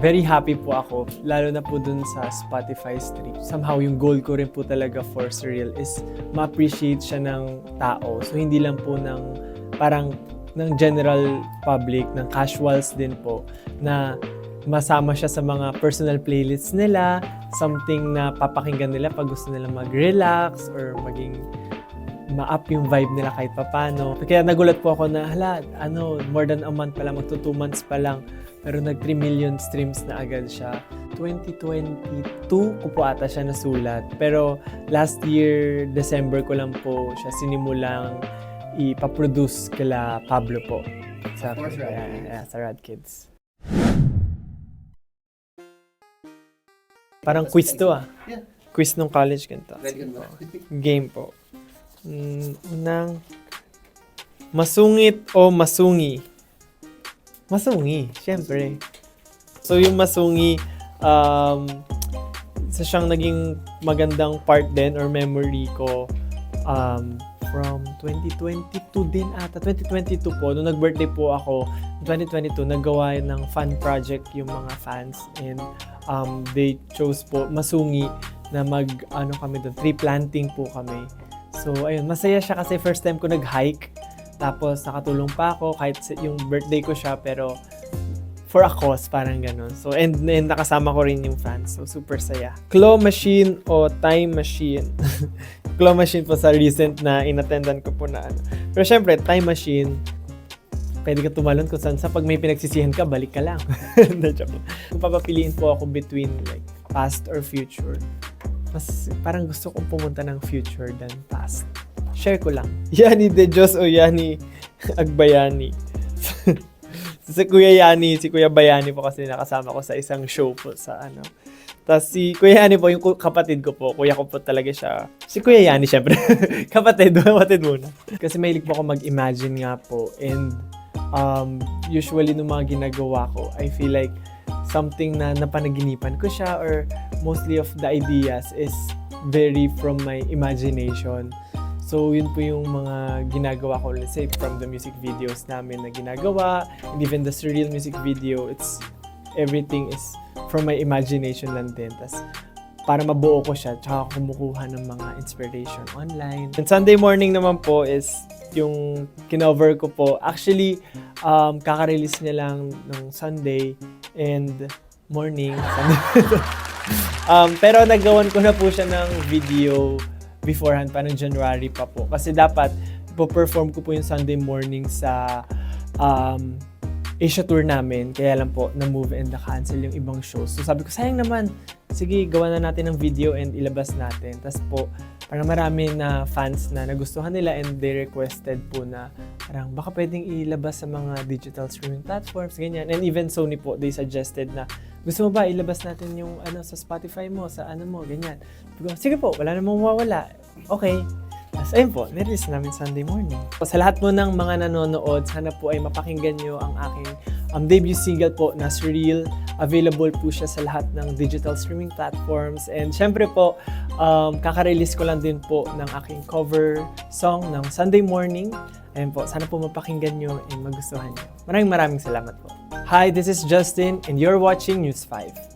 very happy po ako, lalo na po dun sa Spotify stream. Somehow, yung goal ko rin po talaga for Surreal is ma-appreciate siya ng tao. So, hindi lang po ng parang ng general public, ng casuals din po, na masama siya sa mga personal playlists nila, something na papakinggan nila pag gusto nila mag-relax or maging ma-up yung vibe nila kahit papano. Kaya nagulat po ako na, more than a month pa lang, magto 2 months pa lang, pero nag 3 million streams na agad siya. 2022 ko po ata siya nasulat. Pero last year, December ko lang po siya sinimulang ipaproduce kila Pablo po. Sa Rad Kids. Parang quiz to Yeah. Quiz nung college ganito. Game po. Unang, masungit o masungi? Masungi, syempre. So yung masungi, isa siyang naging magandang part din or memory ko from 2022 din ata. 2022 po, nung nag-birthday po ako, 2022, naggawa ng fun project yung mga fans and they chose po masungi na kami doon, tree planting po kami. So, ayun, masaya siya kasi first time ko nag-hike. Tapos, nakatulong pa ako kahit yung birthday ko siya, pero for a cause, parang ganun. So, and nakasama ko rin yung fans. So, super saya. Claw machine o time machine? Claw machine po sa recent na inattendan ko po na ano. Pero syempre, time machine, pwede ka tumalon kung saan sa pag may pinagsisihan ka, balik ka lang. Kung papapiliin po ako between like past or future, mas parang gusto kong pumunta ng future than past. Share ko lang. Yani de Diyos o Yani Agbayani. Si Kuya Bayani po kasi nakasama ko sa isang show po sa ano. Tapos si Kuya Yani po, yung kapatid ko po. Kuya ko po talaga siya. Si Kuya Yani, syempre. kapatid muna. Kasi mahilig po ako mag-imagine nga po. And usually nung mga ginagawa ko, I feel like something na napanaginipan ko siya or mostly of the ideas is very from my imagination. So, yun po yung mga ginagawa ko, let's say, from the music videos namin na ginagawa, and even the Surreal music video, everything is from my imagination lang din. Tas, para mabuo ko siya, tsaka kumukuha ng mga inspiration online. And Sunday morning naman po is yung kinover ko po. Actually, kaka-release niya lang ng Sunday and morning. Pero nagawan ko na po siya ng video beforehand pa ng January pa po. Kasi dapat po-perform ko po yung Sunday morning sa Asia tour namin. Kaya lang po, na-move and na-cancel yung ibang shows. So sabi ko, sayang naman. Sige, gawa na natin ng video and ilabas natin. Tapos po, parang marami na fans na nagustuhan nila and they requested po na parang baka pwedeng ilabas sa mga digital streaming platforms, ganyan. And even Sony po, they suggested na gusto mo ba ilabas natin yung sa Spotify mo, sa mo, ganyan. Sige po, wala namang mawawala. Okay. Tapos ayun po, nirelease namin Sunday morning. Sa lahat po ng mga nanonood, sana po ay mapakinggan nyo ang aking debut single po na Surreal. Available po siya sa lahat ng digital streaming platforms. And syempre po, kaka-release ko lang din po ng aking cover song ng Sunday morning. Ayun po, sana po mapakinggan nyo and magustuhan nyo. Maraming salamat po. Hi, this is Justin and you're watching News 5.